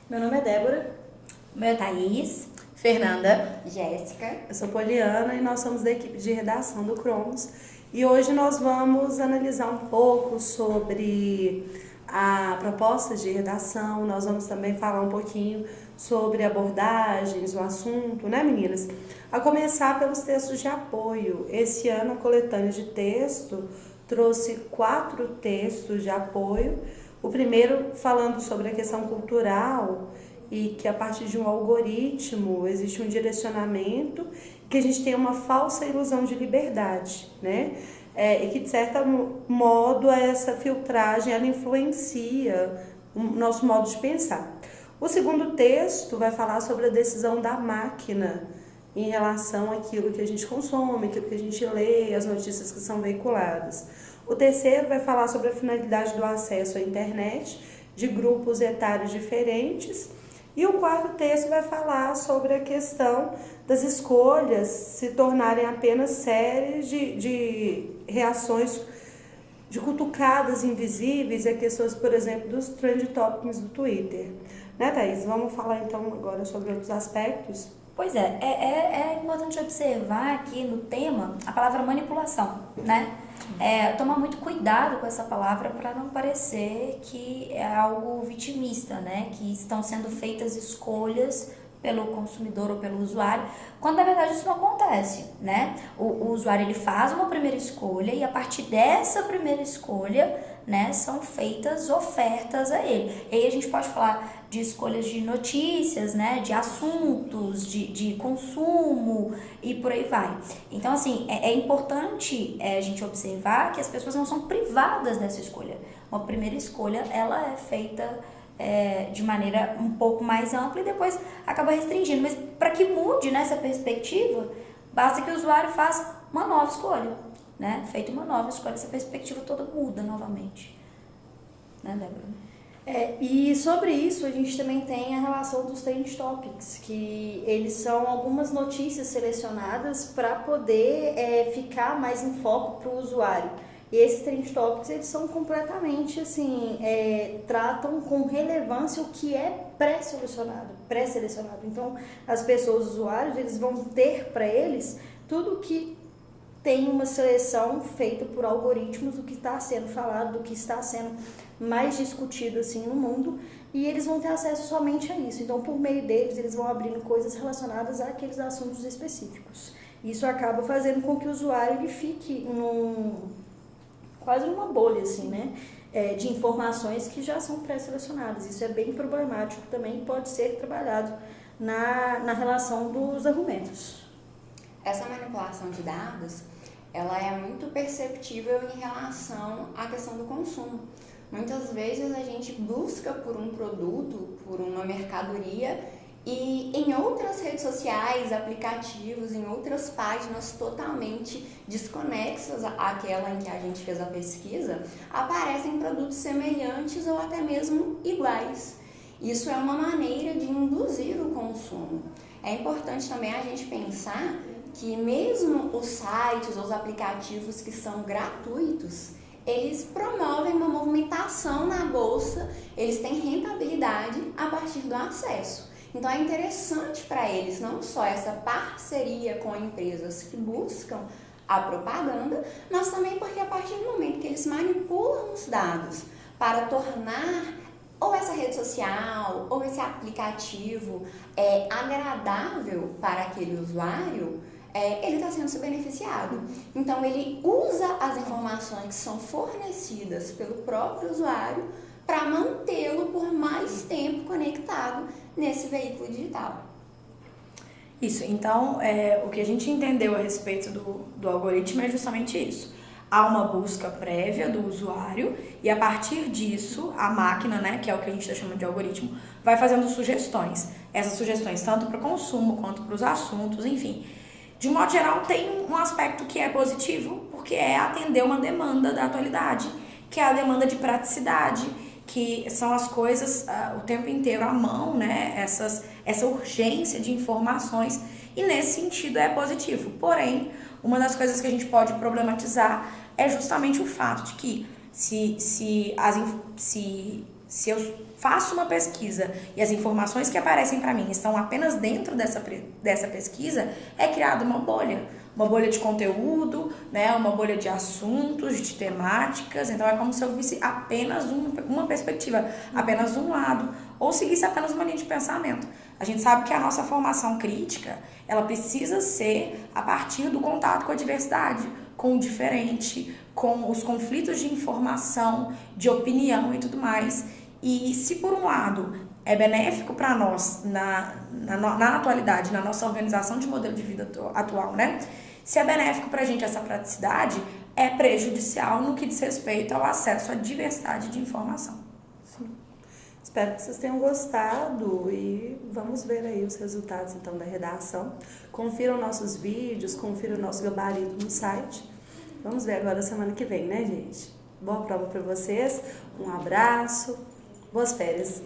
Meu nome é Débora. Meu é Thaís. Fernanda. Jéssica. Eu sou Poliana e nós somos da equipe de redação do Cromos. E hoje nós vamos analisar um pouco sobre a proposta de redação. Nós vamos também falar um pouquinho sobre abordagens, o assunto, né, meninas? A começar pelos textos de apoio. Esse ano a coletânea de texto trouxe 4 textos de apoio. O primeiro falando sobre a questão cultural e que a partir de um algoritmo existe um direcionamento, que a gente tem uma falsa ilusão de liberdade, né? E que de certo modo essa filtragem ela influencia o nosso modo de pensar. O segundo texto vai falar sobre a decisão da máquina em relação àquilo que a gente consome, aquilo que a gente lê, as notícias que são veiculadas. O terceiro vai falar sobre a finalidade do acesso à internet de grupos etários diferentes. E o quarto texto vai falar sobre a questão das escolhas se tornarem apenas séries de reações, de cutucadas invisíveis a questões, por exemplo, dos trend topics do Twitter. Né, Thaís? Vamos falar então agora sobre outros aspectos? Pois é importante observar aqui no tema a palavra manipulação, né? Tomar muito cuidado com essa palavra para não parecer que é algo vitimista, né? Que estão sendo feitas escolhas pelo consumidor ou pelo usuário, quando na verdade isso não acontece, né? O usuário ele faz uma primeira escolha e a partir dessa primeira escolha, né, são feitas ofertas a ele. E aí a gente pode falar de escolhas de notícias, né, de assuntos, de consumo e por aí vai. Então, assim, é importante a gente observar que as pessoas não são privadas dessa escolha. Uma primeira escolha, ela é feita de maneira um pouco mais ampla e depois acaba restringindo. Mas para que mude nessa perspectiva, basta que o usuário faça uma nova escolha. Né? Feita uma nova escolha, essa perspectiva toda muda novamente. Né, Débora? E sobre isso a gente também tem a relação dos trend topics, que eles são algumas notícias selecionadas para poder ficar mais em foco para o usuário. E esses trend topics eles são completamente assim, tratam com relevância o que é pré-selecionado. Então as pessoas, os usuários, eles vão ter para eles tudo que tem uma seleção feita por algoritmos do que está sendo falado, do que está sendo mais discutido assim no mundo, e eles vão ter acesso somente a isso. Então, por meio deles, eles vão abrindo coisas relacionadas àqueles assuntos específicos. Isso acaba fazendo com que o usuário ele fique quase numa bolha assim, né, de informações que já são pré-selecionadas. Isso é bem problemático também, pode ser trabalhado na relação dos argumentos. Essa manipulação de dados, ela é muito perceptível em relação à questão do consumo. Muitas vezes a gente busca por um produto, por uma mercadoria, e em outras redes sociais, aplicativos, em outras páginas totalmente desconexas àquela em que a gente fez a pesquisa, aparecem produtos semelhantes ou até mesmo iguais. Isso é uma maneira de induzir o consumo. É importante também a gente pensar que mesmo os sites, os aplicativos que são gratuitos, eles promovem uma movimentação na bolsa, eles têm rentabilidade a partir do acesso. Então é interessante para eles não só essa parceria com empresas que buscam a propaganda, mas também porque a partir do momento que eles manipulam os dados para tornar ou essa rede social, ou esse aplicativo agradável para aquele usuário, ele está sendo beneficiado. Então, ele usa as informações que são fornecidas pelo próprio usuário para mantê-lo por mais tempo conectado nesse veículo digital. Isso, então, o que a gente entendeu a respeito do algoritmo é justamente isso. Há uma busca prévia do usuário e a partir disso, a máquina, né, que é o que a gente está chamando de algoritmo, vai fazendo sugestões. Essas sugestões tanto para o consumo quanto para os assuntos, enfim. De um modo geral, tem um aspecto que é positivo, porque é atender uma demanda da atualidade, que é a demanda de praticidade, que são as coisas o tempo inteiro à mão, né? Essa urgência de informações, e nesse sentido é positivo. Porém, uma das coisas que a gente pode problematizar é justamente o fato de que, Se eu faço uma pesquisa e as informações que aparecem para mim estão apenas dentro dessa pesquisa, é criada uma bolha de conteúdo, né, uma bolha de assuntos, de temáticas. Então é como se eu visse apenas uma perspectiva, apenas um lado, ou seguisse apenas uma linha de pensamento. A gente sabe que a nossa formação crítica, ela precisa ser a partir do contato com a diversidade, com o diferente, com os conflitos de informação, de opinião e tudo mais. E se por um lado é benéfico para nós na atualidade, na nossa organização de modelo de vida atual, né? Se é benéfico para a gente essa praticidade, é prejudicial no que diz respeito ao acesso à diversidade de informação. Sim. Espero que vocês tenham gostado e vamos ver aí os resultados então da redação. Confiram nossos vídeos, confiram o nosso gabarito no site. Vamos ver agora semana que vem, né, gente? Boa prova para vocês, um abraço, boas férias.